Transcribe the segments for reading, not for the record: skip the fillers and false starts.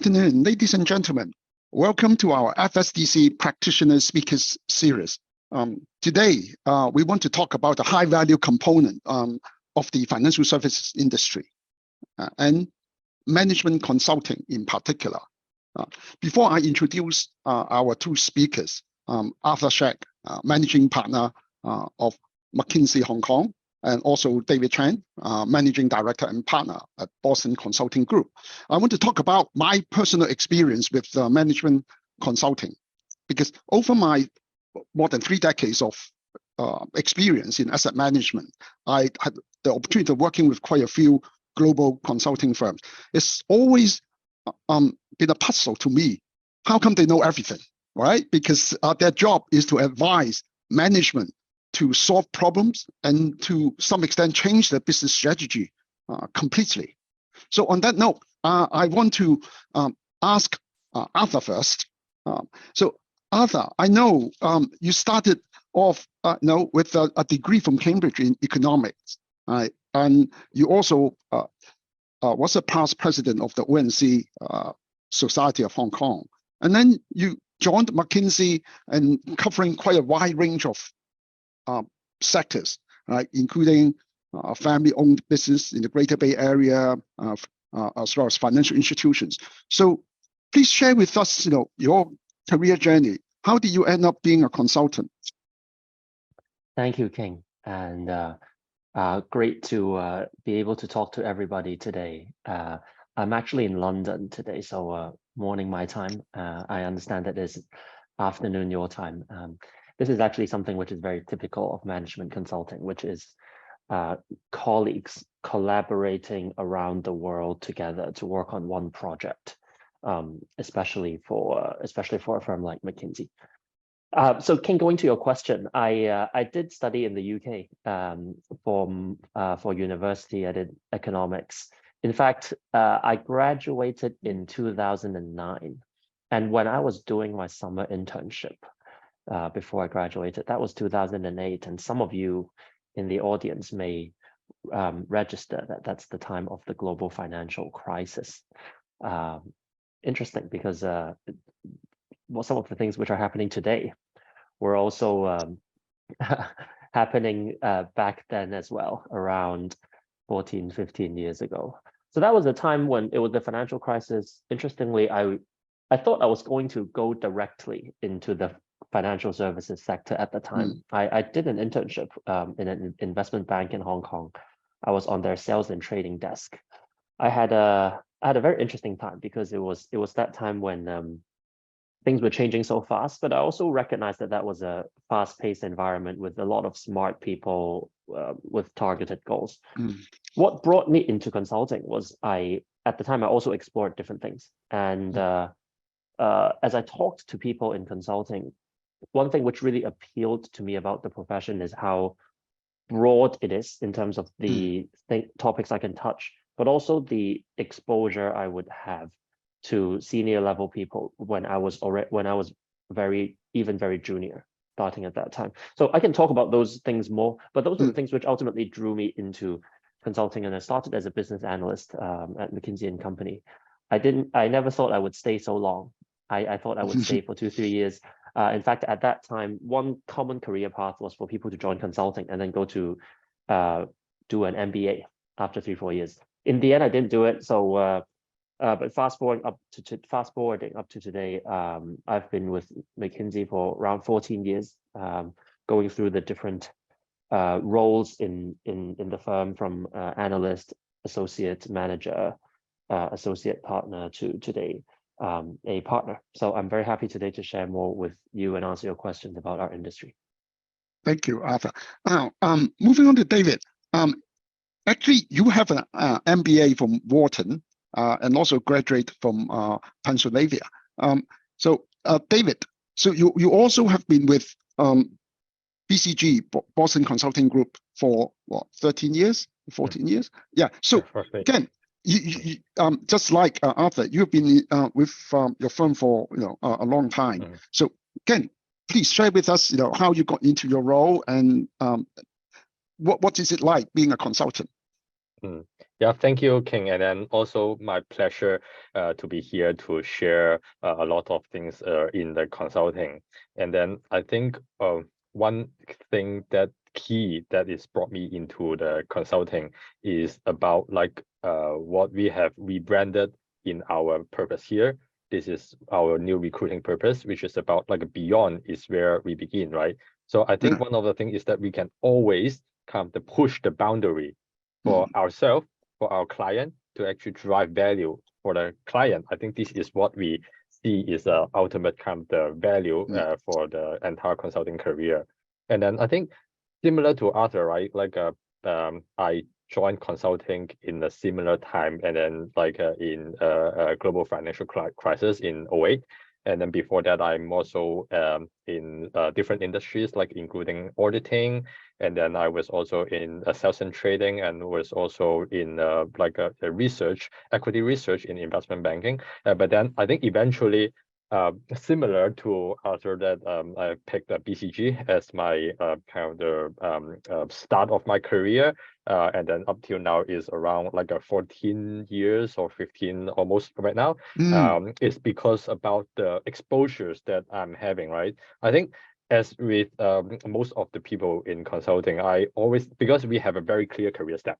afternoon, ladies and gentlemen. Welcome to our FSDC Practitioner Speakers Series. Today, we want to talk about the high-value component of the financial services industry and management consulting in particular. Before I introduce our two speakers, Arthur Scheck, Managing Partner of McKinsey Hong Kong, and also David Chan, Managing Director and Partner at Boston Consulting Group. I want to talk about my personal experience with management consulting, because over my more than 3 decades of experience in asset management, I had the opportunity of working with quite a few global consulting firms. It's always been a puzzle to me. How come they know everything, right? Because their job is to advise management to solve problems and to some extent change their business strategy completely. So on that note, I want to ask Arthur first. So Arthur, I know you started off with a degree from Cambridge in economics, right? And you also was a past president of the ONC Society of Hong Kong. And then you joined McKinsey and covering quite a wide range of sectors, right, including family-owned business in the Greater Bay Area, as well as financial institutions. So please share with us, your career journey. How did you end up being a consultant? Thank you, King, and great to be able to talk to everybody today. I'm actually in London today, so morning my time. I understand that it's afternoon your time. This is actually something which is very typical of management consulting, which is colleagues collaborating around the world together to work on one project, especially for a firm like McKinsey. So, King, going to your question, I did study in the UK for university. I did economics. In fact, I graduated in 2009, and when I was doing my summer internship, before I graduated, that was 2008, and some of you in the audience may register that that's the time of the global financial crisis. Interesting, because some of the things which are happening today were also happening back then as well, around 14, 15 years ago. So that was a time when it was the financial crisis. Interestingly, I thought I was going to go directly into the financial services sector at the time. I did an internship in an investment bank in Hong Kong. I was on their sales and trading desk. I had a very interesting time because it was that time when things were changing so fast, but I also recognized that that was a fast-paced environment with a lot of smart people with targeted goals. What brought me into consulting was at the time I also explored different things. And as I talked to people in consulting, one thing which really appealed to me about the profession is how broad it is in terms of the topics I can touch, but also the exposure I would have to senior level people when I was very junior, starting at that time. So I can talk about those things more, but those are the things which ultimately drew me into consulting. And I started as a business analyst at McKinsey & Company. I never thought I would stay so long. I thought I would stay for 2-3 years. In fact, at that time, one common career path was for people to join consulting and then go to do an MBA after 3-4 years. In the end, I didn't do it. So, but fast forwarding up to today, I've been with McKinsey for around 14 years, going through the different roles in the firm, from analyst, associate manager, associate partner to today. A partner. So I'm very happy today to share more with you and answer your questions about our industry. Thank you, Arthur. Now, moving on to David. Actually, you have an MBA from Wharton and also graduate from Pennsylvania. So David, so you also have been with BCG, Boston Consulting Group, for what, 13 years, 14 years? Yeah. So again, you just like Arthur, you've been with your firm for a long time. So again, please share with us how you got into your role and what is it like being a consultant? Yeah, thank you, King. And then also my pleasure to be here to share a lot of things in the consulting. And then I think one thing that key that is brought me into the consulting is about like what we have rebranded in our purpose here. This is our new recruiting purpose, which is about like beyond is where we begin, right? So I think one of the things is that we can always come to push the boundary for ourselves, for our client, to actually drive value for the client. I think this is what we see is the ultimate kind of the value for the entire consulting career. And then I think similar to Arthur, right? Like I joined consulting in a similar time, and then like in a global financial crisis in 2008. And then before that, I'm also in different industries, like including auditing. And then I was also in sales and trading, and was also in like a research, equity research in investment banking. But then I think eventually, similar to Arthur, that I picked BCG as my kind of the start of my career. And then up till now is around like 14 years or 15 almost right now. It's because about the exposures that I'm having, right? I think as with most of the people in consulting, I always, because we have a very clear career step,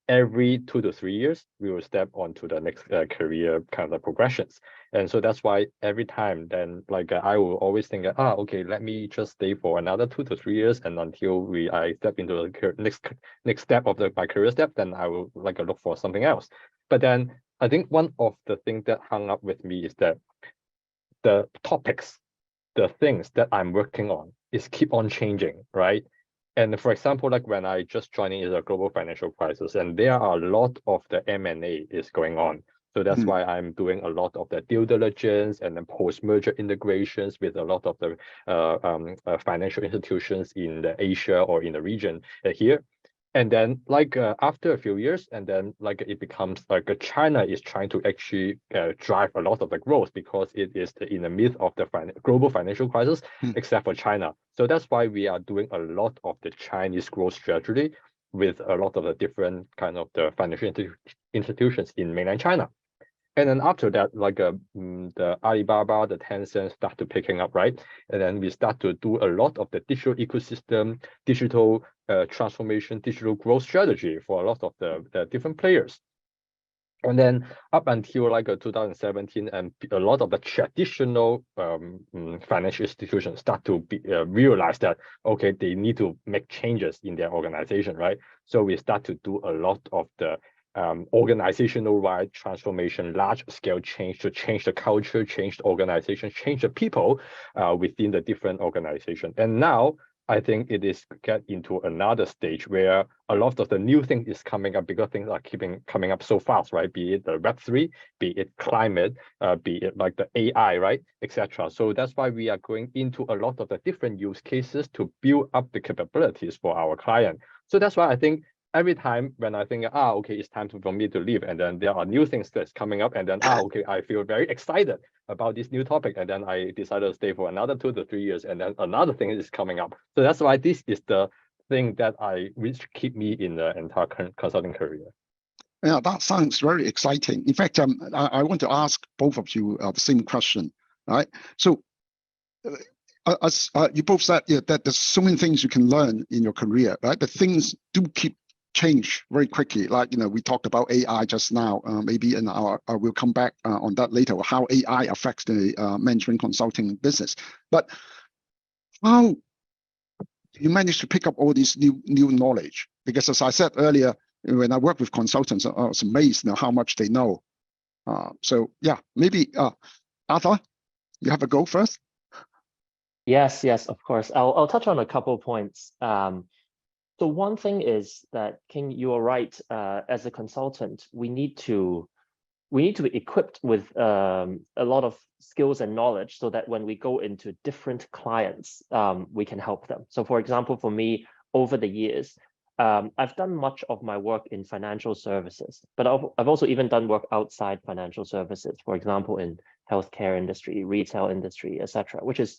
every 2 to 3 years, we will step on to the next career kind of progressions. And so that's why every time then like I will always think, okay, let me just stay for another 2 to 3 years, and until I step into the next step of my career step, then I will like look for something else. But then I think one of the things that hung up with me is that the topics, the things that I'm working on is keep on changing, right? And for example, like when I just joined in a global financial crisis, and there are a lot of the M&A is going on. So that's why I'm doing a lot of the due diligence and then post-merger integrations with a lot of the financial institutions in the Asia or in the region here. And then like after a few years, and then like it becomes like China is trying to actually drive a lot of the growth, because it is in the midst of the global financial crisis, except for China. So that's why we are doing a lot of the Chinese growth strategy with a lot of the different kind of the financial institutions in mainland China. And then after that, like the Alibaba, the Tencent start to picking up, right? And then we start to do a lot of the digital ecosystem, digital transformation, digital growth strategy for a lot of the different players. And then up until like 2017, and a lot of the traditional financial institutions start to realize that, okay, they need to make changes in their organization, right? So we start to do a lot of the organizational wide transformation, large scale change, to change the culture, change the organization, change the people within the different organization. And now I think it is get into another stage where a lot of the new things is coming up, because things are coming up so fast, right? Be it the Web3, be it climate, be it like the AI, right, etc. So that's why we are going into a lot of the different use cases to build up the capabilities for our client. So that's why I think every time when I think, okay, it's time for me to leave, and then there are new things that's coming up, and then, okay, I feel very excited about this new topic, and then I decided to stay for another 2 to 3 years, and then another thing is coming up. So that's why this is the thing that which keep me in the entire consulting career. Yeah, that sounds very exciting. In fact, I want to ask both of you the same question, right? So as you both said, that there's so many things you can learn in your career, right? But things do keep change very quickly. Like, we talked about AI just now, maybe in we'll come back on that later, how AI affects the management consulting business. But how you manage to pick up all this new knowledge? Because as I said earlier, when I work with consultants, I was amazed how much they know. So yeah, maybe Arthur, you have a go first. Yes, of course. I'll touch on a couple of points. So one thing is that, King, you are right. As a consultant, we need to be equipped with a lot of skills and knowledge, so that when we go into different clients, we can help them. So for example, for me, over the years, I've done much of my work in financial services, but I've also even done work outside financial services, for example, in healthcare industry, retail industry, etc., which is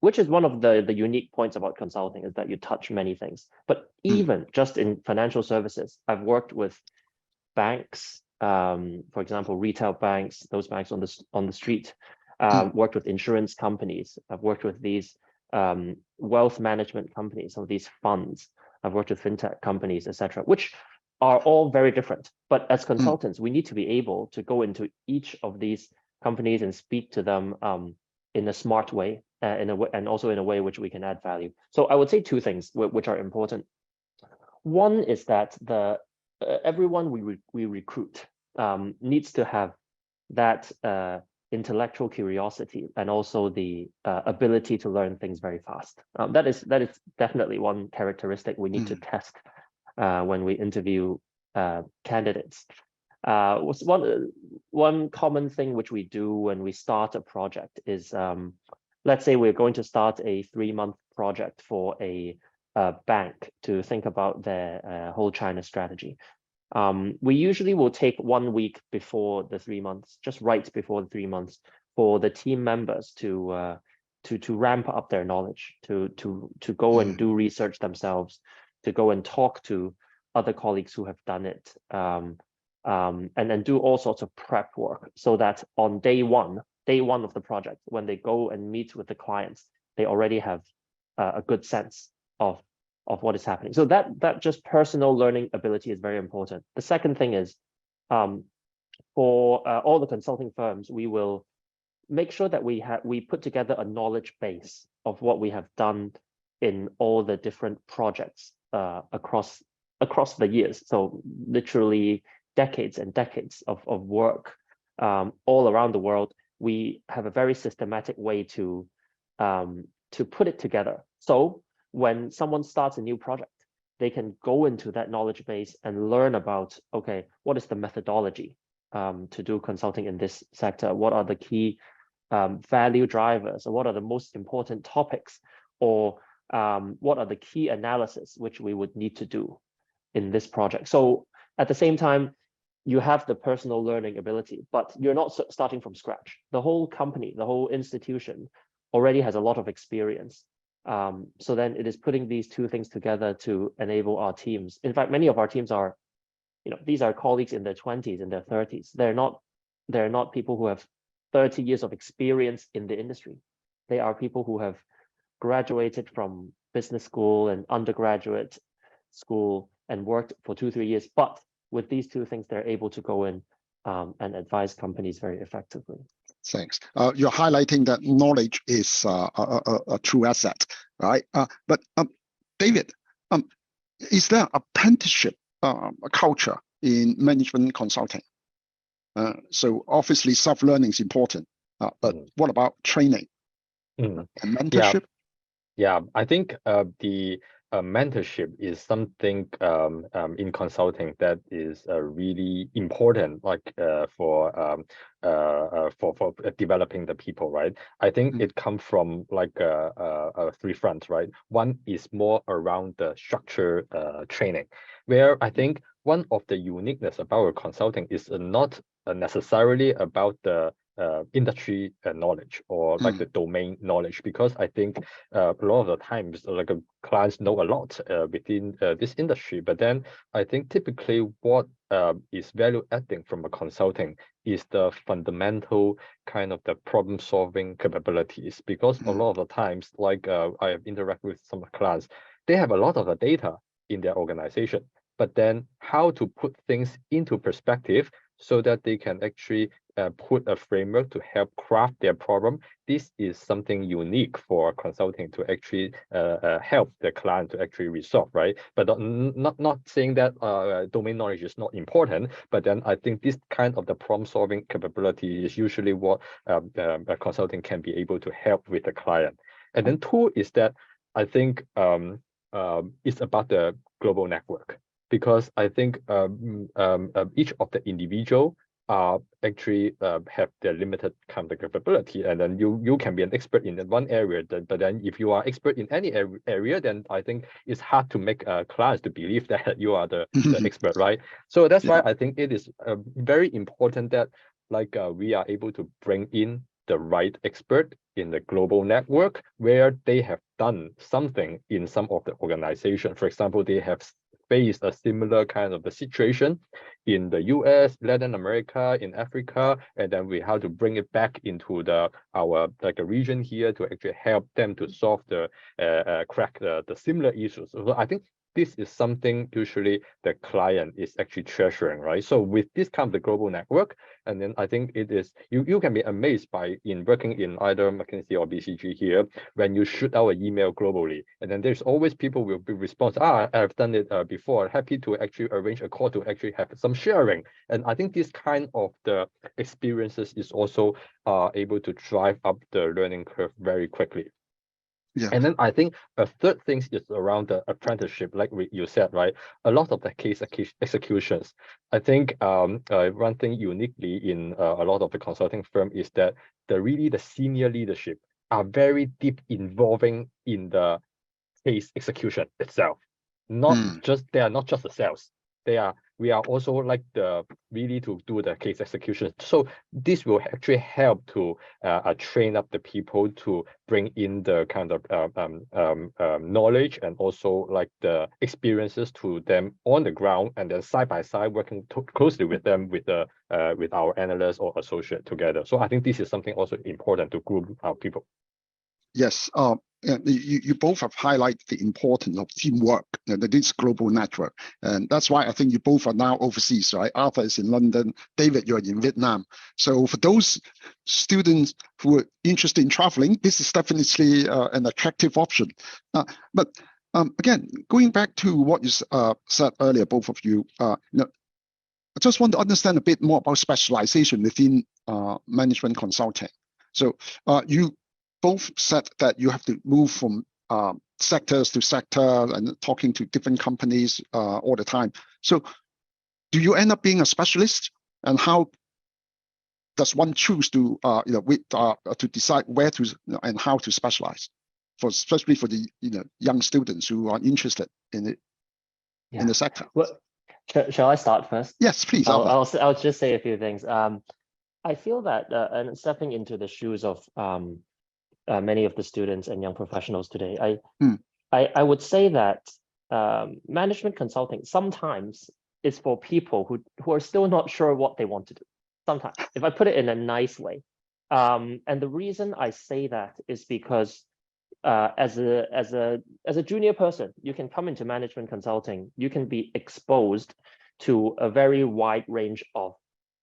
which is one of the unique points about consulting, is that you touch many things. But even just in financial services, I've worked with banks, for example, retail banks, those banks on the street, worked with insurance companies. I've worked with these wealth management companies, some of these funds. I've worked with fintech companies, etc., which are all very different. But as consultants, we need to be able to go into each of these companies and speak to them in a smart way, and also in a way which we can add value. So I would say two things which are important. One is that everyone we recruit needs to have that intellectual curiosity and also the ability to learn things very fast. That is definitely one characteristic we need to test when we interview candidates. One common thing which we do when we start a project is, let's say we're going to start a 3-month project for a bank to think about their whole China strategy. We usually will take 1 week before the 3 months, just right before the 3 months, for the team members to ramp up their knowledge, to go and do research themselves, to go and talk to other colleagues who have done it, and then do all sorts of prep work, so that on day one of the project, when they go and meet with the clients, they already have a good sense of what is happening. So that just personal learning ability is very important. The second thing is, for all the consulting firms, we will make sure that we put together a knowledge base of what we have done in all the different projects across the years. So literally decades and decades of work all around the world. We have a very systematic way to put it together. So when someone starts a new project, they can go into that knowledge base and learn about, okay, what is the methodology to do consulting in this sector? What are the key value drivers? Or what are the most important topics? Or what are the key analysis which we would need to do in this project? So at the same time, you have the personal learning ability, but you're not starting from scratch. The whole company, the whole institution already has a lot of experience. So then it is putting these two things together to enable our teams. In fact, many of our teams are, these are colleagues in their 20s, in their 30s. They're not people who have 30 years of experience in the industry. They are people who have graduated from business school and undergraduate school and worked for 2-3 years. But with these two things, they're able to go in and advise companies very effectively. Thanks. You're highlighting that knowledge is a true asset, right? But David, is there apprenticeship culture in management consulting? So obviously self-learning is important, but what about training and mentorship? Yeah, I think the mentorship is something in consulting that is really important, like for developing the people, right? I think it comes from like 3 fronts, right? One is more around the structure training, where I think one of the uniqueness about consulting is not necessarily about the industry knowledge or like the domain knowledge, because I think a lot of the times like clients know a lot within this industry, but then I think typically what is value adding from a consulting is the fundamental kind of the problem solving capabilities, because a lot of the times, like I have interacted with some clients, they have a lot of the data in their organization, but then how to put things into perspective so that they can actually put a framework to help craft their problem. This is something unique for consulting to actually help the client to actually resolve, right? But not saying that domain knowledge is not important, but then I think this kind of the problem solving capability is usually what consulting can be able to help with the client. And then 2 is that I think it's about the global network, because I think each of the individual actually have their limited kind of capability, and then you can be an expert in one area, but then if you are expert in any area, then I think it's hard to make clients to believe that you are the expert, right? So that's why I think it is very important that like we are able to bring in the right expert in the global network where they have done something in some of the organization. For example, they have faced a similar kind of the situation in the US, Latin America, in Africa, and then we have to bring it back into our like a region here to actually help them to solve crack the similar issues. So I think this is something usually the client is actually treasuring, right? So with this kind of the global network, and then I think it is, you can be amazed by in working in either McKinsey or BCG here, when you shoot out an email globally, and then there's always people will be responsive, I've done it before, happy to actually arrange a call to actually have some sharing. And I think this kind of the experiences is also able to drive up the learning curve very quickly. Yeah. And then I think a third thing is around the apprenticeship, like you said, right? A lot of the case executions. I think one thing uniquely in a lot of the consulting firm is that the senior leadership are very deep involving in the case execution itself. They are not just the sales. We are also like really to do the case execution. So this will actually help to train up the people to bring in the kind of knowledge and also like the experiences to them on the ground, and then side by side working closely with them with our analysts or associate together. So I think this is something also important to group our people. Yes. You both have highlighted the importance of teamwork, this global network. And that's why I think you both are now overseas, right? Arthur is in London, David, you're in Vietnam. So for those students who are interested in traveling, this is definitely an attractive option. But again, going back to what you said earlier, both of you, I just want to understand a bit more about specialization within management consulting. So you both said that you have to move from sectors to sector and talking to different companies all the time. So do you end up being a specialist, and how does one choose to to decide where to and how to specialize, especially for the young students who are interested in it, in the sector? Well, shall I start first? Yes, please. I'll just say a few things. I feel that and stepping into the shoes of many of the students and young professionals today, I would say that management consulting sometimes is for people who are still not sure what they want to do. Sometimes, if I put it in a nice way, and the reason I say that is because as a junior person, you can come into management consulting, you can be exposed to a very wide range of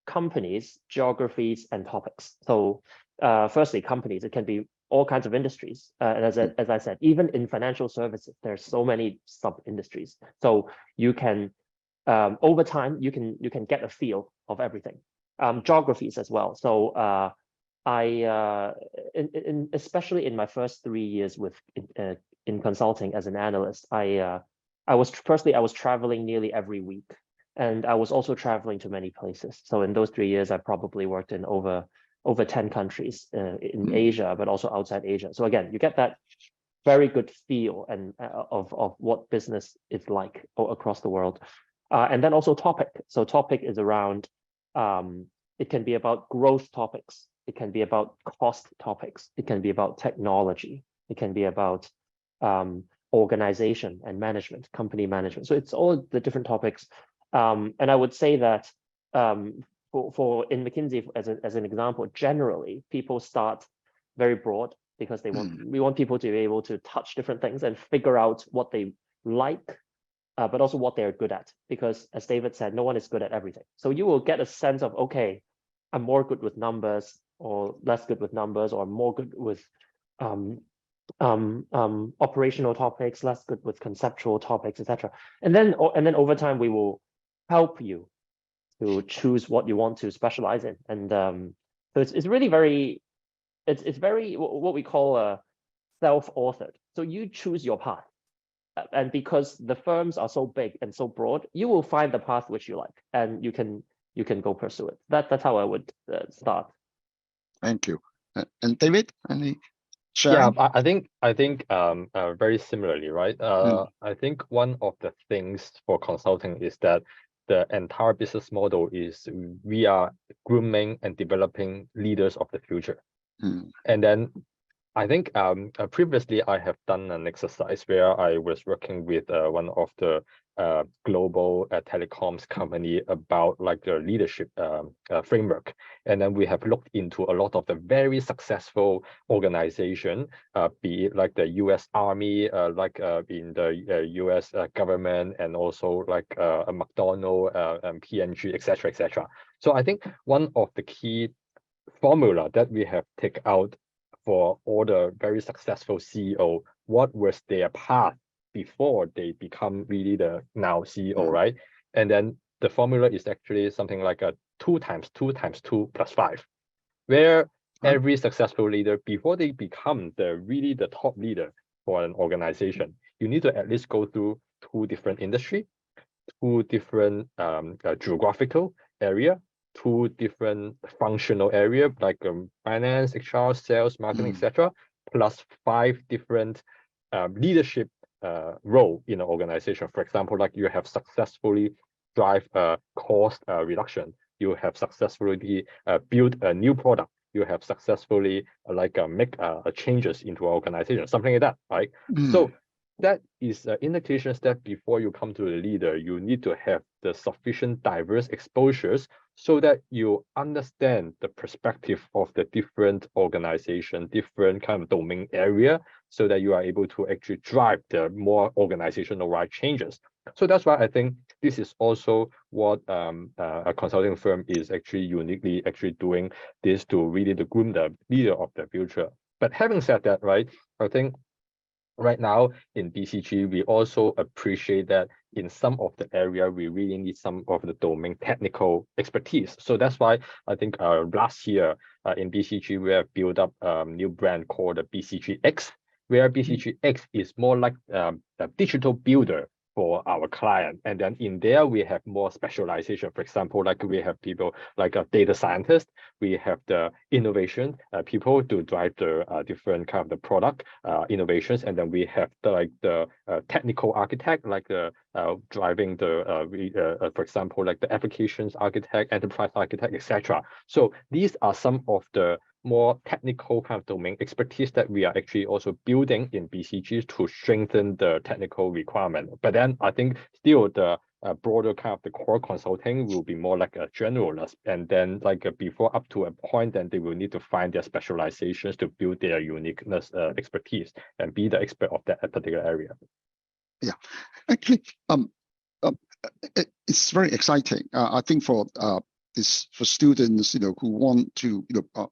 companies, geographies, and topics. So firstly, companies, it can be all kinds of industries. And as I said, even in financial services, there's so many sub-industries. So you can, over time, you can get a feel of everything. Geographies as well. So especially in my first 3 years in consulting as an analyst, I was traveling nearly every week, and I was also traveling to many places. So in those 3 years, I probably worked in over 10 countries in Asia, but also outside Asia. So again, you get that very good feel and of what business is like across the world. And then also topic. So topic is around, it can be about growth topics. It can be about cost topics. It can be about technology. It can be about organization and management, company management. So it's all the different topics. And I would say that for in McKinsey, as an example, generally people start very broad because we want people to be able to touch different things and figure out what they like, but also what they're good at. Because as David said, no one is good at everything. So you will get a sense of, okay, I'm more good with numbers or less good with numbers, or more good with operational topics, less good with conceptual topics, etc. And then over time we will help you to choose what you want to specialize in. And so it's really very, it's very what we call self-authored. So you choose your path, and because the firms are so big and so broad, you will find the path which you like, and you can go pursue it. That's how I would start. Thank you. And David, any sharing? Yeah, I think very similarly, right? I think one of the things for consulting is that the entire business model is we are grooming and developing leaders of the future. And then I think previously I have done an exercise where I was working with one of the global telecoms company about like the leadership framework. And then we have looked into a lot of the very successful organization, be it like the US Army, like in the US government, and also like a McDonald's, P&G, etc., etc. So I think one of the key formula that we have taken out for all the very successful CEO, what was their path before they become really the now CEO, right? And then the formula is actually something like a 2 × 2 × 2 + 5, where every successful leader, before they become really the top leader for an organization, you need to at least go through 2 different industry, 2 different geographical area, 2 different functional area like finance, HR, sales, marketing, etc., plus 5 different leadership role in an organization. For example, like you have successfully drive cost reduction, you have successfully built a new product, you have successfully make changes into an organization, something like that, right? So that is an indication that before you come to the leader, you need to have the sufficient diverse exposures so that you understand the perspective of the different organization, different kind of domain area, so that you are able to actually drive the more organizational wide changes. So that's why I think this is also what a consulting firm is actually uniquely doing this to really to groom the leader of the future. But having said that, right, I think right now in BCG, we also appreciate that in some of the area, we really need some of the domain technical expertise. So that's why I think last year in BCG, we have built up a new brand called the BCGX, where BCGX is more like a digital builder for our client. And then in there, we have more specialization. For example, like we have people like a data scientist, we have the innovation people to drive the different kind of the product innovations. And then we have the technical architect, like driving the, for example, like the applications architect, enterprise architect, etc. So these are some of the more technical kind of domain expertise that we are actually also building in BCG to strengthen the technical requirement. But then I think still the broader kind of the core consulting will be more like a generalist, and then like before up to a point, then they will need to find their specializations to build their uniqueness expertise and be the expert of that particular area. Yeah, actually, it's very exciting. I think for students, who want to,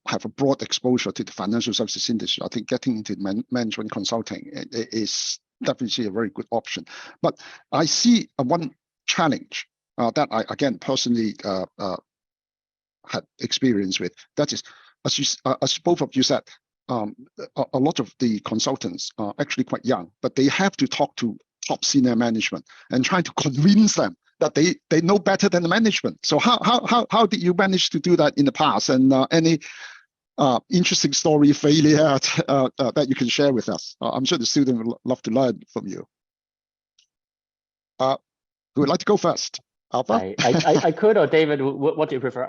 have a broad exposure to the financial services industry, I think getting into management consulting is definitely a very good option. But I see one challenge that I, again, personally had experience with. That is, as both of you said, a lot of the consultants are actually quite young, but they have to talk to top senior management and try to convince them that they know better than the management. So how did you manage to do that in the past? And any interesting story, failure that you can share with us? I'm sure the student would love to learn from you. Who would like to go first? Alpha? I could, or David, what do you prefer?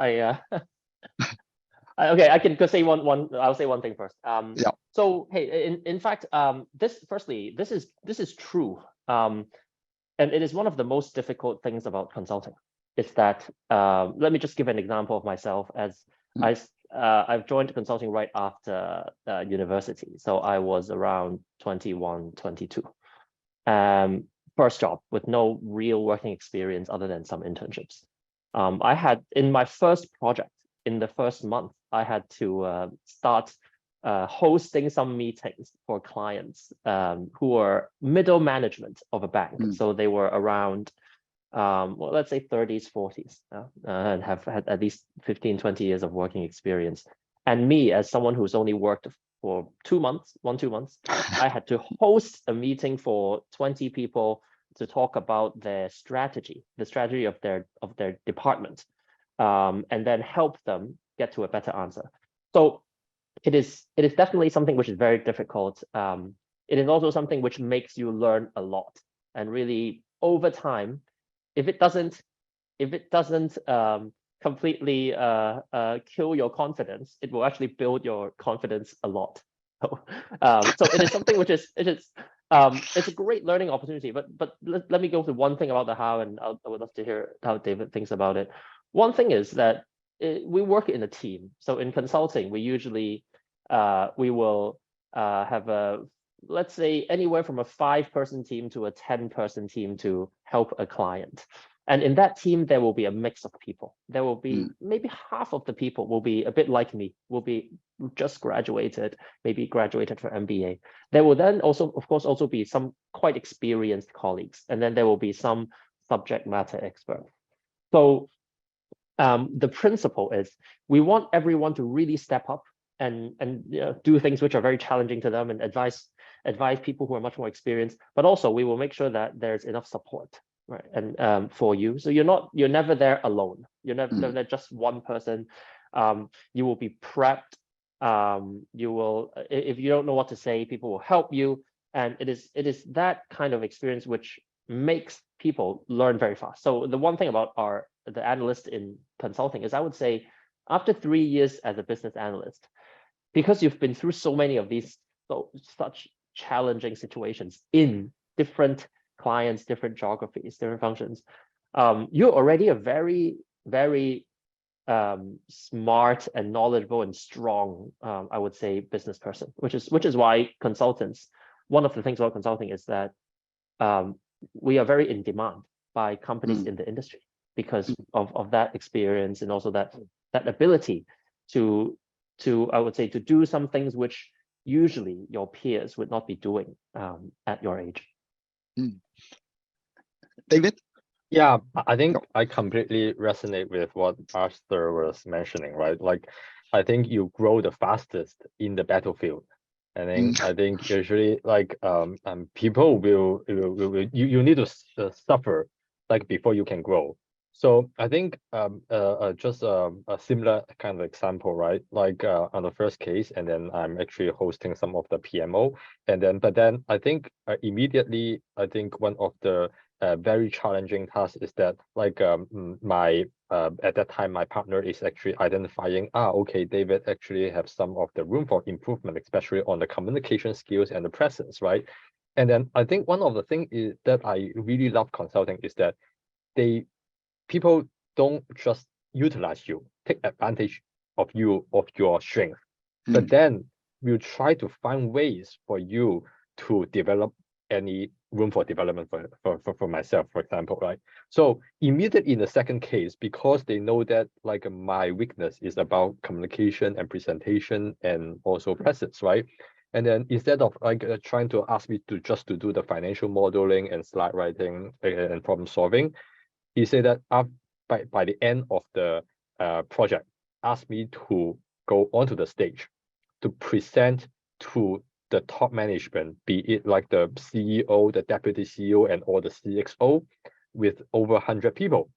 Okay, I can go say one. I'll say one thing first. Yeah. So hey, in fact, this is true. And it is one of the most difficult things about consulting. It's that, let me just give an example of myself. As I've joined consulting right after university. So I was around 21, 22. First job with no real working experience other than some internships. I had, in my first project, in the first month, I had to start hosting some meetings for clients who were middle management of a bank. So they were around, well, let's say 30s, 40s, and have had at least 15, 20 years of working experience. And me, as someone who's only worked for 2 months, 2 months, I had to host a meeting for 20 people to talk about their strategy, the strategy of their department, and then help them get to a better answer. So it is definitely something which is very difficult. It is also something which makes you learn a lot, and really over time, if it doesn't completely kill your confidence. It will actually build your confidence a lot. So it is something which is it's a great learning opportunity. But let me go to one thing about the how, and I would love to hear how David thinks about it. One thing is that we work in a team. So in consulting, we usually we will have a, let's say, anywhere from a 5-person team to a 10-person team to help a client. And in that team, there will be a mix of people. There will be maybe half of the people will be a bit like me, will be just graduated, maybe graduated for MBA. There will then also, of course, also be some quite experienced colleagues. And then there will be some subject matter experts. So the principle is we want everyone to really step up and do things which are very challenging to them and advise people who are much more experienced. But also we will make sure that there's enough support, right? And for you, so you're never there alone. You're never there just one person. You will be prepped. You will, if you don't know what to say, people will help you. And it is that kind of experience which makes people learn very fast. So the one thing about the analyst in consulting is, I would say, after 3 years as a business analyst, because you've been through so many of these such challenging situations in different clients, different geographies, different functions, you're already a very, very smart and knowledgeable and strong, I would say, business person, which is why consultants, one of the things about consulting is that we are very in demand by companies in the industry because of that experience, and also that ability to I would say to do some things which usually your peers would not be doing at your age. David? Yeah, I think I completely resonate with what Arthur was mentioning, right? Like, I think you grow the fastest in the battlefield. I think usually, like, people will you need to suffer, like, before you can grow. So I think just a similar kind of example, right? Like on the first case, and then I'm actually hosting some of the PMO, but then I think immediately, I think one of the very challenging tasks is that, like, at that time, my partner is actually identifying, okay, David actually have some of the room for improvement, especially on the communication skills and the presence, right? And then I think one of the things is that I really love consulting is that people don't just utilize you, take advantage of your strength, but then we'll try to find ways for you to develop any room for development for myself, for example, right? So immediately in the second case, because they know that, like, my weakness is about communication and presentation and also presence, right? And then instead of like trying to ask me to just to do the financial modeling and slide writing and problem solving, he said that by the end of the project, asked me to go onto the stage to present to the top management, be it like the CEO, the deputy CEO, and all the CXO, with over 100 people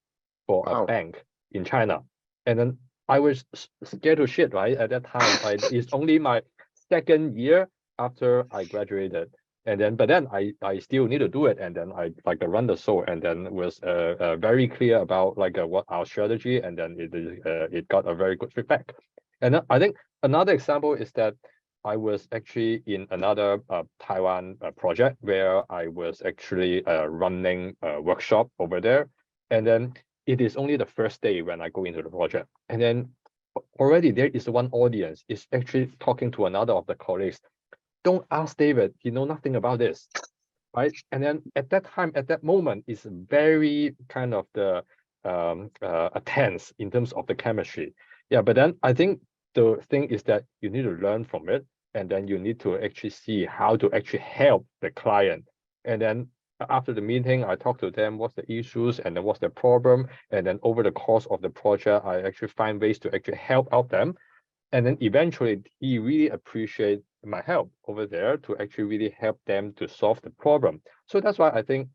for a bank in China. And then I was scared to shit, right? At that time, it's only my second year after I graduated. But then I still need to do it, and then I like run the show, and then was very clear about like what our strategy, and then it got a very good feedback. And I think another example is that I was actually in another Taiwan project where I was actually running a workshop over there, and then it is only the first day when I go into the project, and then already there is one audience is actually talking to another of the colleagues. Don't ask David, he know nothing about this, right? And then at that time, at that moment, it's very kind of the tense in terms of the chemistry. Yeah, but then I think the thing is that you need to learn from it, and then you need to actually see how to actually help the client. And then after the meeting, I talk to them, what's the issues, and then what's the problem. And then over the course of the project, I actually find ways to actually help out them. And then eventually, he really appreciates my help over there to actually really help them to solve the problem. So that's why I think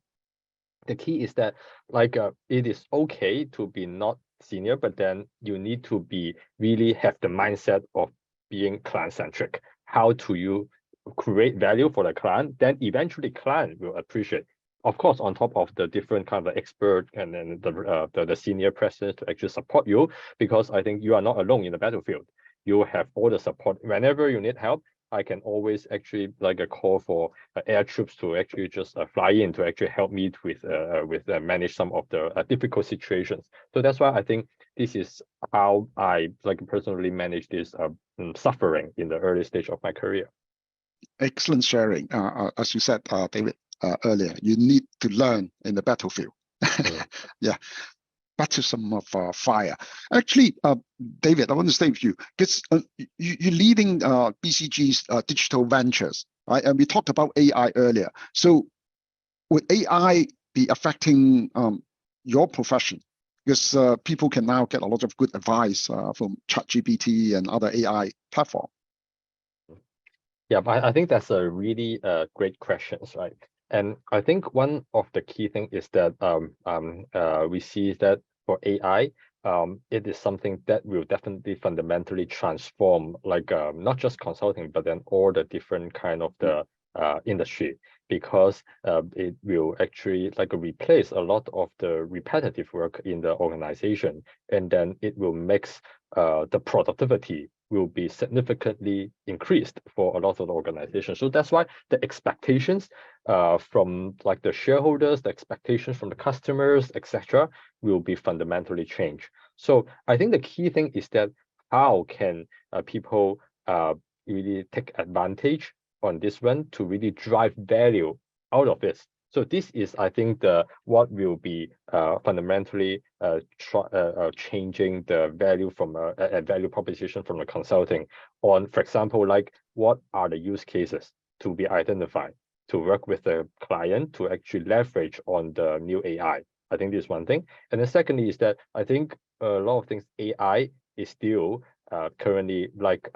the key is that, like, it is okay to be not senior, but then you need to be really have the mindset of being client-centric. How do you create value for the client? Then eventually client will appreciate. of course, on top of the different kind of expert and then the senior president to actually support you, because I think you are not alone in the battlefield. You have all the support. Whenever you need help, I can always actually like a call for air troops to actually just fly in to actually help me with manage some of the difficult situations. So that's why I think this is how I like personally manage this suffering in the early stage of my career. Excellent sharing. As you said, David, earlier, you need to learn in the battlefield. Yeah, baptism of fire. Actually, David, I want to stay with you because you're leading BCG's digital ventures, right? And we talked about AI earlier. So would AI be affecting your profession? Because people can now get a lot of good advice from ChatGPT and other AI platforms. Yeah, I think that's a really great question, right? And I think one of the key things is that we see that for AI, it is something that will definitely fundamentally transform, like not just consulting, but then all the different kind of the industry, because it will actually like replace a lot of the repetitive work in the organization, and then it will make the productivity will be significantly increased for a lot of the organizations. So that's why the expectations from like the shareholders, the expectations from the customers, etc., will be fundamentally changed. So I think the key thing is that how can people really take advantage on this one to really drive value out of it. So this is, I think, the what will be fundamentally changing the value from a value proposition from the consulting on, for example, like what are the use cases to be identified to work with the client to actually leverage on the new AI. I think this is one thing. And the secondly is that I think a lot of things AI is still currently like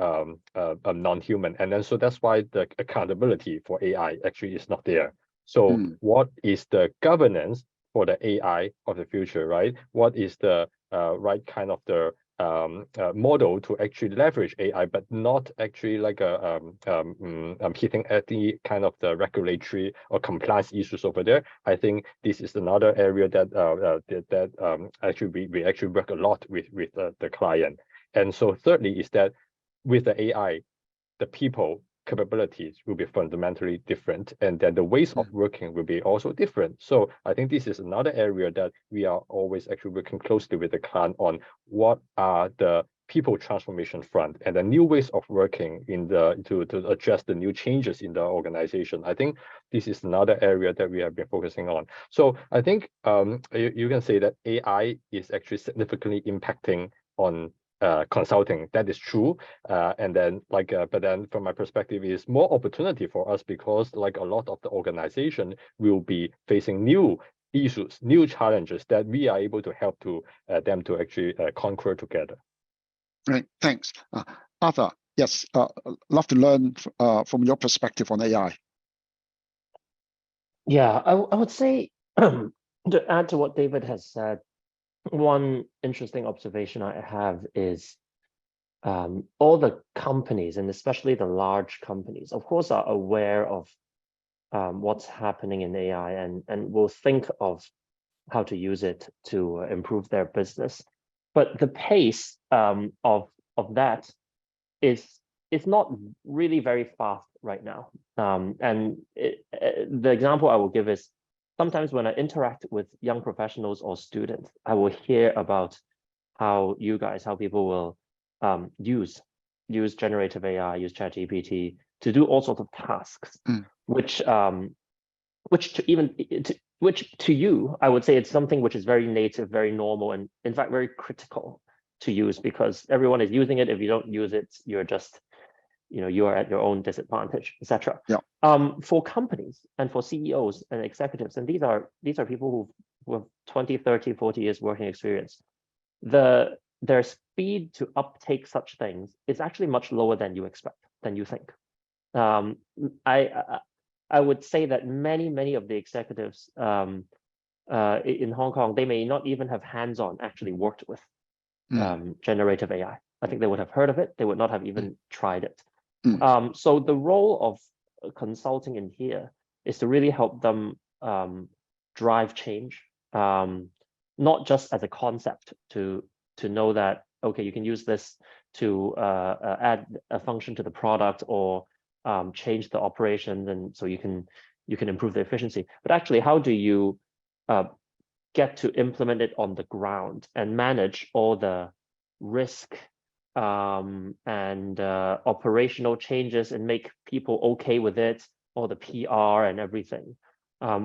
non-human, and then so that's why the accountability for AI actually is not there. So what is the governance for the AI of the future, right? What is the right kind of the model to actually leverage AI, but not actually like hitting any kind of the regulatory or compliance issues over there? I think this is another area that actually we actually work a lot with the client. And so thirdly is that with the AI, the people capabilities will be fundamentally different, and then the ways of working will be also different. So I think this is another area that we are always actually working closely with the client on what are the people transformation front and the new ways of working in the to address the new changes in the organization. I think this is another area that we have been focusing on. So I think you can say that AI is actually significantly impacting on consulting. That is true, and then like but then from my perspective is more opportunity for us, because like a lot of the organization will be facing new issues, new challenges that we are able to help to them to actually conquer together. Right, thanks. Arthur, yes, love to learn from your perspective on AI. Yeah, I would say to add to what David has said, one interesting observation I have is all the companies, and especially the large companies, of course, are aware of what's happening in AI and will think of how to use it to improve their business. But the pace of that is not really very fast right now. And the example I will give is, sometimes when I interact with young professionals or students, I will hear about how people will use generative AI, use ChatGPT to do all sorts of tasks, which to you, I would say it's something which is very native, very normal, and in fact very critical to use, because everyone is using it. If you don't use it, you're just, you are at your own disadvantage, etc. Yeah. For companies and for CEOs and executives, and these are people who have 20, 30, 40 years working experience, their speed to uptake such things is actually much lower than you expect, than you think. I would say that many of the executives in Hong Kong, they may not even have hands-on actually worked with generative AI. I think they would have heard of it. They would not have even tried it. So the role of consulting in here is to really help them drive change, not just as a concept to know that, okay, you can use this to add a function to the product or change the operation, and so you can improve the efficiency. But actually, how do you get to implement it on the ground and manage all the risk and operational changes and make people okay with it, all the PR and everything,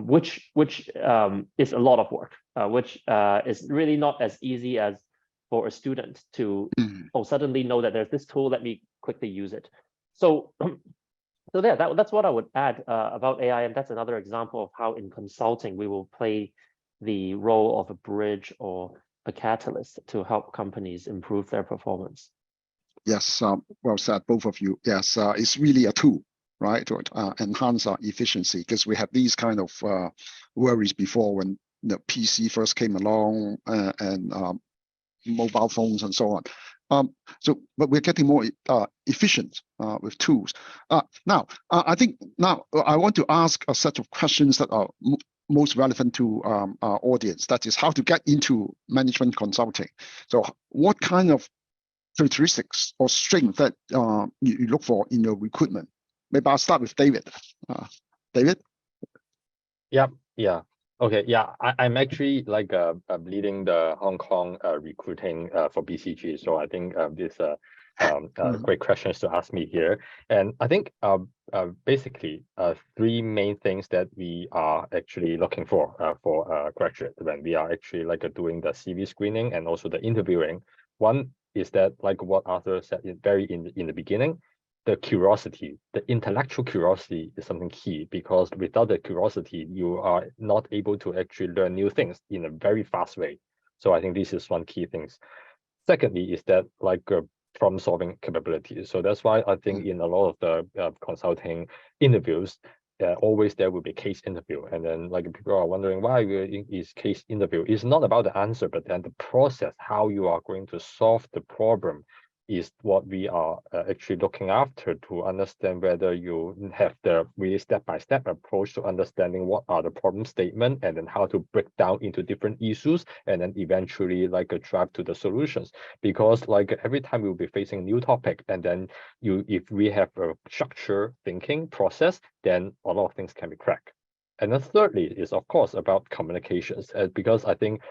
which is a lot of work, which is really not as easy as for a student to suddenly know that there's this tool, let me quickly use it. So there, that's what I would add about AI, and that's another example of how in consulting we will play the role of a bridge or a catalyst to help companies improve their performance. Yes, well said, both of you. Yes, it's really a tool, right, to enhance our efficiency, because we had these kind of worries before when the PC first came along and mobile phones and so on. But we're getting more efficient with tools. Now, I think now I want to ask a set of questions that are most relevant to our audience. That is how to get into management consulting. So what kind of characteristics or strength that you look for in your recruitment? Maybe I'll start with David. David? Yeah. Okay, yeah, I'm actually like leading the Hong Kong recruiting for BCG. So I think this great questions to ask me here. And I think basically three main things that we are actually looking for graduate when we are actually like doing the CV screening and also the interviewing. One is that, like what Arthur said in the beginning, the curiosity, the intellectual curiosity is something key, because without the curiosity, you are not able to actually learn new things in a very fast way. So I think this is one key thing. Secondly, is that like problem-solving capabilities. So that's why I think in a lot of the consulting interviews, always there will be case interview, and then like people are wondering why is case interview. It's not about the answer, but then the process, how you are going to solve the problem, is what we are actually looking after, to understand whether you have the really step-by-step approach to understanding what are the problem statement, and then how to break down into different issues, and then eventually like drive to the solutions. Because like every time we'll be facing a new topic, and then if we have a structure thinking process, then a lot of things can be cracked. And then thirdly is of course about communications, because I think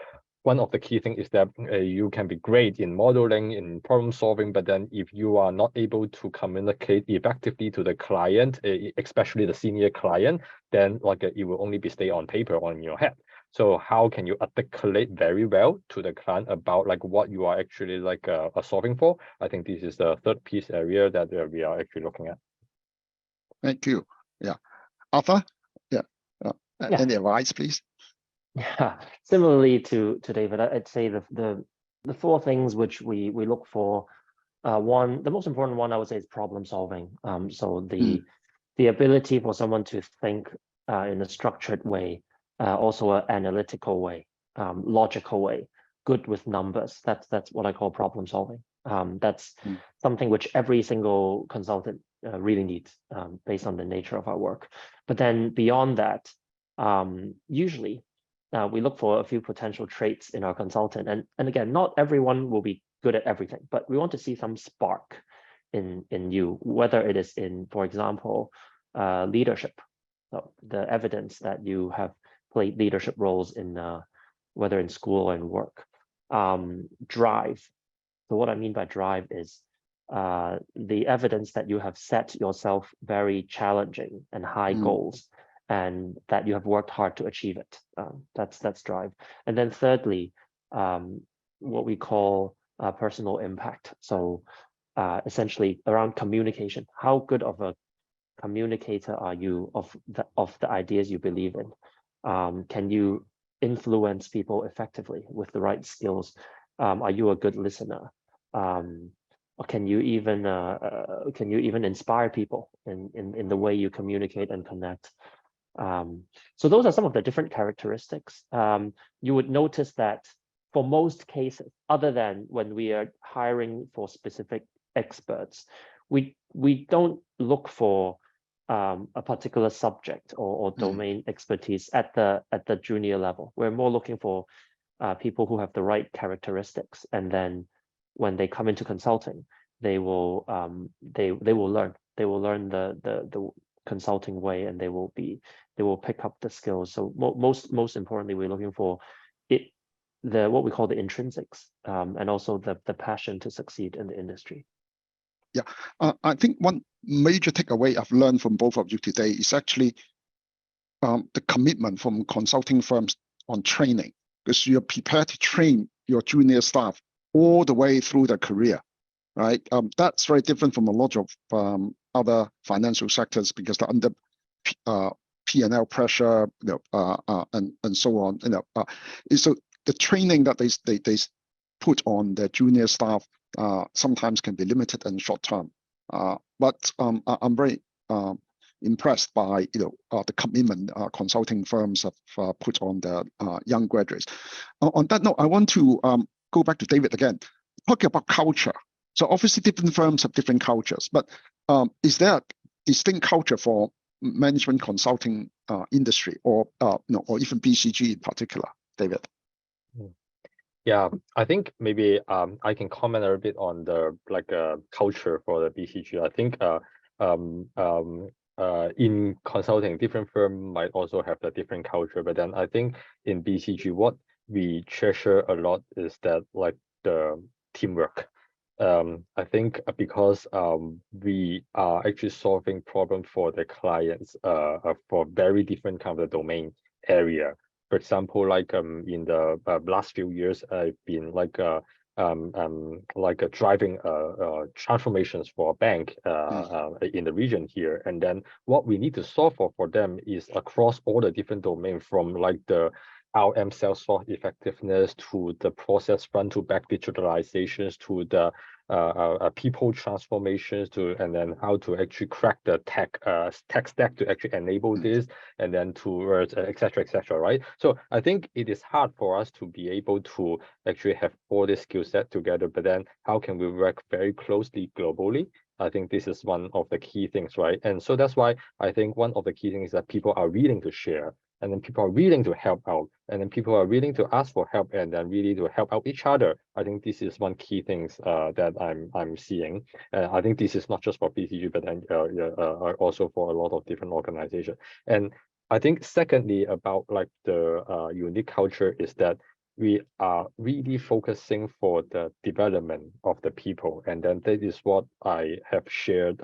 one of the key things is that you can be great in modeling, in problem solving, but then if you are not able to communicate effectively to the client, especially the senior client, then like it will only be stay on paper or in your head. So how can you articulate very well to the client about like what you are actually like solving for? I think this is the third piece area that we are actually looking at. Thank you. Yeah, Arthur. Yeah. Any advice, please? Yeah, similarly to David, I'd say the four things which we look for. The most important one I would say is problem solving. So the ability for someone to think in a structured way, also an analytical way, logical way, good with numbers. That's what I call problem solving. That's something which every single consultant really needs based on the nature of our work. But then beyond that, usually we look for a few potential traits in our consultant. And again, not everyone will be good at everything, but we want to see some spark in you, whether it is in, for example, leadership. So the evidence that you have played leadership roles in, whether in school or in work. Drive. So what I mean by drive is the evidence that you have set yourself very challenging and high goals, and that you have worked hard to achieve it. That's drive. And then thirdly, what we call personal impact. So essentially around communication. How good of a communicator are you of the ideas you believe in? Can you influence people effectively with the right skills? Are you a good listener? Or can you even inspire people in the way you communicate and connect? So those are some of the different characteristics. You would notice that for most cases, other than when we are hiring for specific experts, we don't look for a particular subject or domain expertise at the junior level. We're more looking for people who have the right characteristics, and then when they come into consulting, they will learn the consulting way, and they will pick up the skills. So most importantly, we're looking for what we call the intrinsics, and also the passion to succeed in the industry. Yeah, I think one major takeaway I've learned from both of you today is actually the commitment from consulting firms on training, because you're prepared to train your junior staff all the way through their career, right? That's very different from a lot of other financial sectors, because they're under P&L pressure, and so on. So the training that they put on their junior staff sometimes can be limited and short term. But I'm very impressed by the commitment consulting firms have put on their young graduates. On that note, I want to go back to David again, talking about culture. So obviously different firms have different cultures, but is there a distinct culture for management consulting industry, or or even BCG in particular, David? Yeah, I think maybe I can comment a little bit on the culture for the BCG. I think in consulting, different firms might also have a different culture, but then I think in BCG, what we treasure a lot is that the teamwork. I think because we are actually solving problems for the clients for very different kind of domain area. For example, in the last few years, I've been driving transformations for a bank in the region here, and then what we need to solve for them is across all the different domains, from the RM sales force effectiveness to the process front to back digitalizations to the people transformations and then how to actually crack the tech stack to actually enable this, and then towards et cetera, right? So I think it is hard for us to be able to actually have all this skill set together, but then how can we work very closely globally? I think this is one of the key things, right? And so that's why I think one of the key things is that people are willing to share, and then people are willing to help out, and then people are willing to ask for help, and then really to help out each other. I think this is one key things that I'm seeing. I think this is not just for BCG, but then also for a lot of different organizations. And I think secondly about the unique culture is that we are really focusing for the development of the people, and then that is what I have shared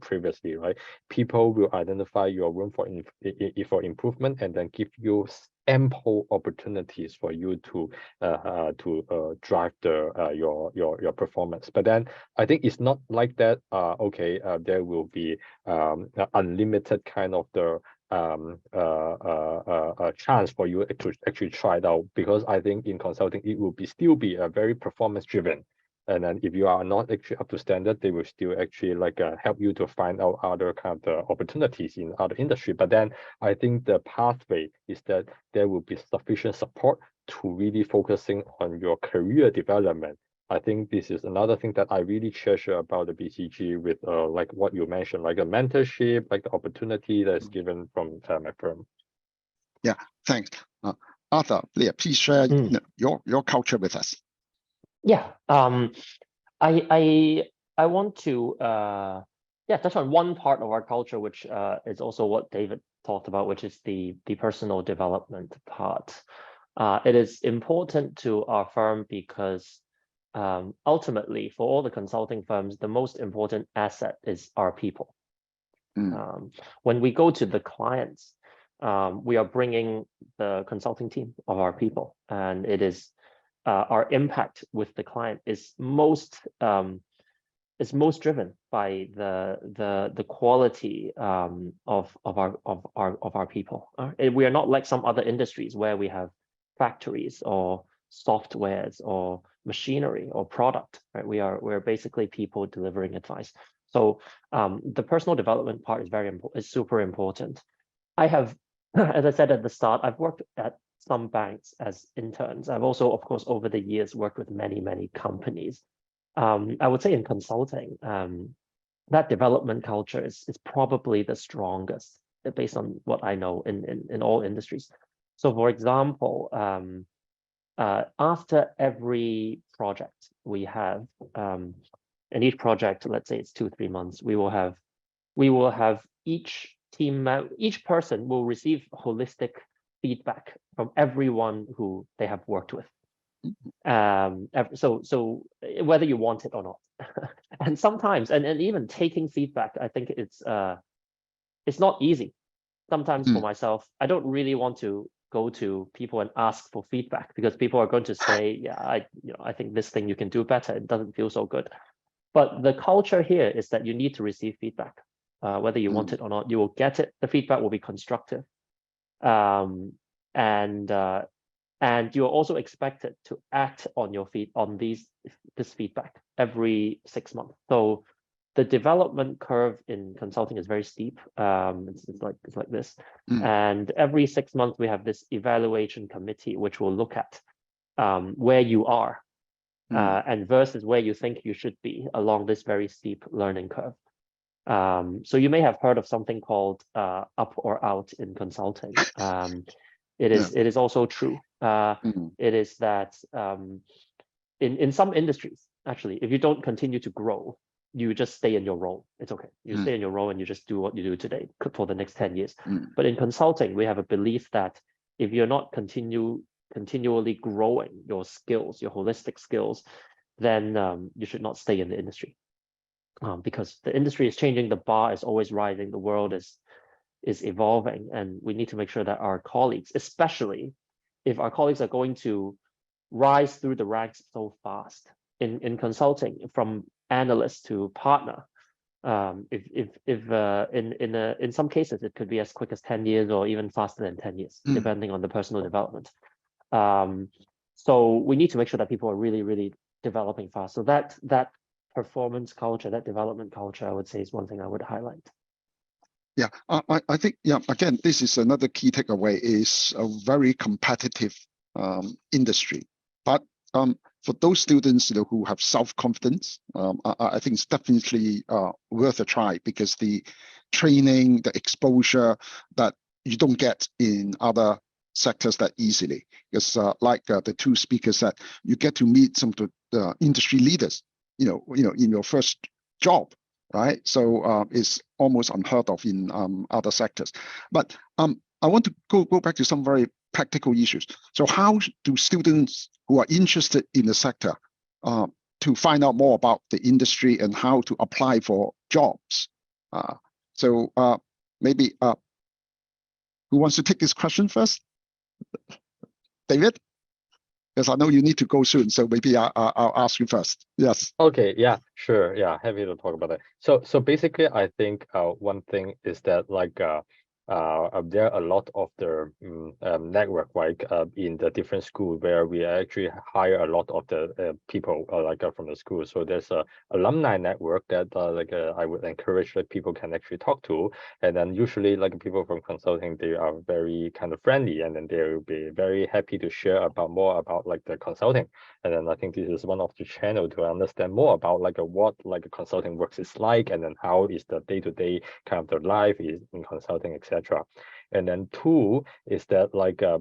previously, right? People will identify your room for improvement, and then give you ample opportunities for you to drive your performance. But then I think it's not like that. There will be unlimited kind of the chance for you to actually try it out, because I think in consulting it will still be a very performance driven, and then if you are not actually up to standard, they will still actually help you to find out other kind of opportunities in other industry. But then I think the pathway is that there will be sufficient support to really focusing on your career development. I think this is another thing that I really treasure about the BCG, with what you mentioned, a mentorship, the opportunity that's given from my firm. Yeah, thanks. Arthur, Leah, please share your culture with us. Yeah, I want to touch on one part of our culture, which is also what David talked about, which is the personal development part. It is important to our firm because ultimately, for all the consulting firms, the most important asset is our people. When we go to the clients, we are bringing the consulting team of our people, and it is our impact with the client is most driven by the quality of our people. We are not like some other industries where we have factories or softwares or machinery or product, right? We're basically people delivering advice. So the personal development part is super important. I have, as I said at the start, I've worked at some banks as interns. I've also, of course, over the years worked with many companies. I would say in consulting, that development culture is probably the strongest based on what I know in all industries. So for example, after every project we have, and each project, let's say it's 2-3 months, we will have each person will receive holistic feedback from everyone who they have worked with. So whether you want it or not, and sometimes, and even taking feedback, I think it's not easy. Sometimes for myself, I don't really want to go to people and ask for feedback because people are going to say, yeah, I think this thing you can do better. It doesn't feel so good. But the culture here is that you need to receive feedback, whether you want it or not. You will get it. The feedback will be constructive, and you're also expected to act on this feedback every 6 months. So the development curve in consulting is very steep. It's like this. And every 6 months we have this evaluation committee, which will look at where you are and versus where you think you should be along this very steep learning curve. So you may have heard of something called up or out in consulting. It is also true. It is that in some industries, actually, if you don't continue to grow, you just stay in your role. It's okay. You stay in your role and you just do what you do today for the next 10 years. But in consulting, we have a belief that if you're not continually growing your skills, your holistic skills, then you should not stay in the industry. Because the industry is changing, the bar is always rising, the world is evolving, and we need to make sure that our colleagues, especially if our colleagues are going to rise through the ranks so fast in consulting, from analyst to partner, in some cases it could be as quick as 10 years or even faster than 10 years, depending on the personal development. So we need to make sure that people are really, really developing fast. So that performance culture, that development culture, I would say, is one thing I would highlight. Yeah, I think, yeah, again, this is another key takeaway, is a very competitive industry. But for those students who have self-confidence, I think it's definitely worth a try, because the training, the exposure that you don't get in other sectors that easily. Because like the two speakers said, you get to meet some of the industry leaders, in your first job, right? So it's almost unheard of in other sectors. But I want to go back to some very practical issues. So how do students who are interested in the sector to find out more about the industry and how to apply for jobs? So maybe who wants to take this question first? David? Because I know you need to go soon, so maybe I'll ask you first. Yes. Okay. Yeah. Sure. Yeah. Happy to talk about that. So basically, I think one thing is that there are a lot of the network, like in the different school, where we actually hire a lot of the people from the school. So there's a alumni network that I would encourage that people can actually talk to. And then usually people from consulting, they are very kind of friendly, and then they will be very happy to share more about the consulting. And then I think this is one of the channel to understand more about what consulting works is like, and then how is the day-to-day kind of the life is in consulting, etc. And then two is that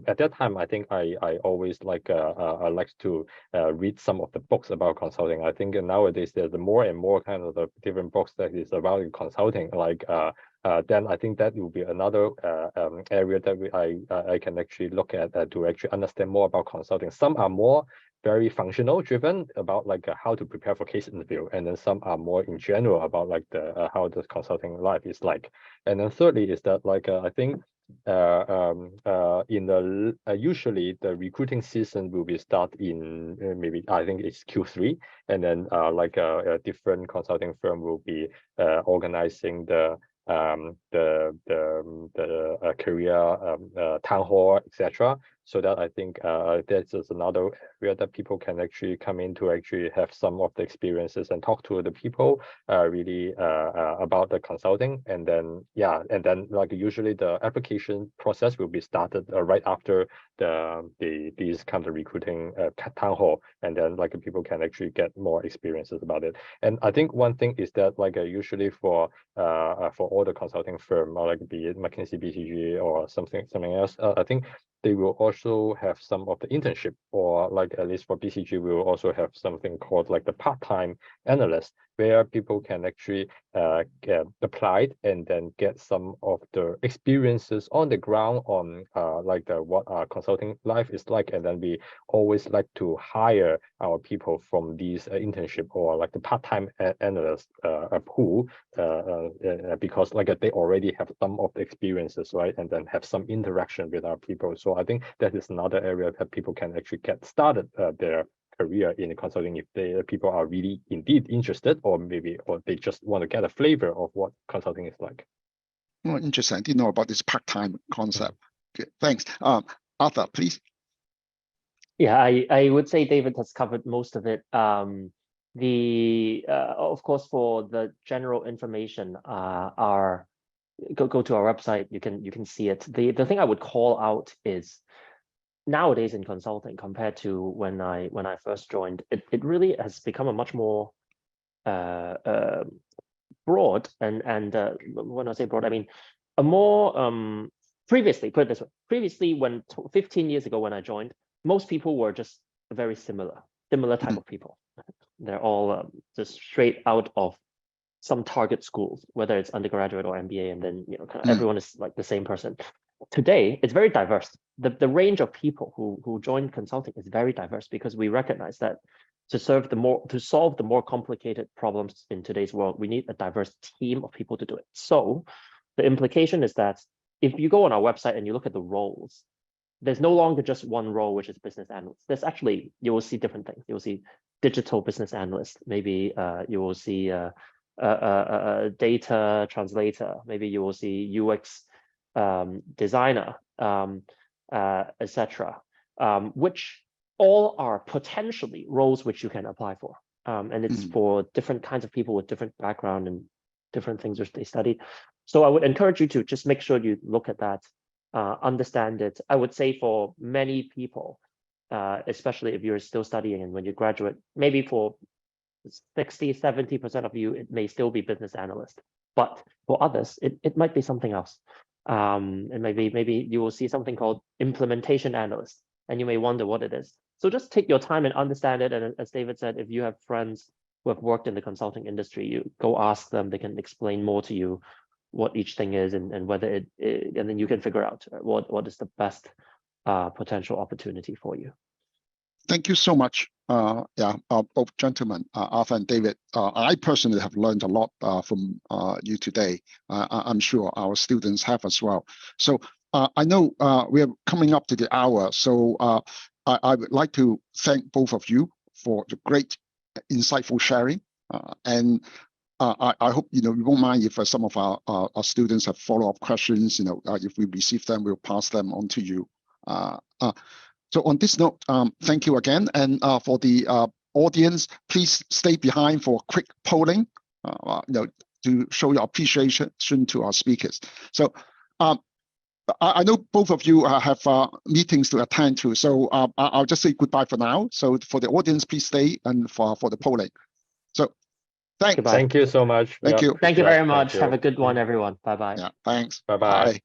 at that time, I think I always I like to read some of the books about consulting. I think nowadays there's more and more kind of the different books that is about consulting. Then I think that will be another area that I can actually look at to actually understand more about consulting. Some are more very functional driven about how to prepare for case interview, and then some are more in general about how the consulting life is like. And then thirdly is that I think usually the recruiting season will be start in maybe I think it's Q3, and then a different consulting firm will be organizing the career town hall, etc. so that I think that's just another area that people can actually come in to actually have some of the experiences and talk to the people really about the consulting. And then like usually the application process will be started right after these kind of recruiting town hall, and then like people can actually get more experiences about it. And I think one thing is that like usually for all the consulting firm, or like be it McKinsey, BCG, or something else, I think they will also have some of the internship, or like at least for BCG, we will also have something called like the part-time analyst, where people can actually get applied and then get some of the experiences on the ground on like what our consulting life is like. And then we always like to hire our people from these internship or like the part-time analyst pool, because like they already have some of the experiences, right? And then have some interaction with our people. So I think that is another area that people can actually get started their career in consulting if the people are really indeed interested, or they just want to get a flavor of what consulting is like. Oh, interesting. I didn't know about this part-time concept. Okay, thanks. Arthur, please. Yeah, I would say David has covered most of it. Of course, for the general information, go to our website. You can see it. The thing I would call out is, nowadays in consulting, compared to when I first joined, it really has become a much more broad, and when I say broad, I mean a more previously, put it this way, previously, 15 years ago when I joined, most people were just very similar type of people. They're all just straight out of some target schools, whether it's undergraduate or MBA, and then kind of everyone is like the same person. Today, it's very diverse. The range of people who join consulting is very diverse, because we recognize that to solve the more complicated problems in today's world, we need a diverse team of people to do it. So the implication is that if you go on our website and you look at the roles, there's no longer just one role, which is business analyst. There's actually, you will see different things. You will see digital business analyst. Maybe you will see a data translator. Maybe you will see UX designer, etc., which all are potentially roles which you can apply for. And it's for different kinds of people with different background and different things which they studied. So I would encourage you to just make sure you look at that, understand it. I would say for many people, especially if you're still studying and when you graduate, maybe for 60–70% of you, it may still be business analyst. But for others, it might be something else. And maybe you will see something called implementation analyst, and you may wonder what it is. So just take your time and understand it. And as David said, if you have friends who have worked in the consulting industry, you go ask them. They can explain more to you what each thing is, and whether and then you can figure out what is the best potential opportunity for you. Thank you so much. Both gentlemen, Arthur and David. I personally have learned a lot from you today. I'm sure our students have as well. So I know we are coming up to the hour. So I would like to thank both of you for the great, insightful sharing. And I hope you won't mind if some of our students have follow-up questions. If we receive them, we'll pass them on to you. So on this note, thank you again. And for the audience, please stay behind for quick polling, to show your appreciation to our speakers. So I know both of you have meetings to attend to, so I'll just say goodbye for now. So for the audience, please stay and for the polling. So thanks. Thank you so much. Thank you. Thank you very much. Have a good one, everyone. Bye-bye. Yeah, thanks. Bye-bye. Bye.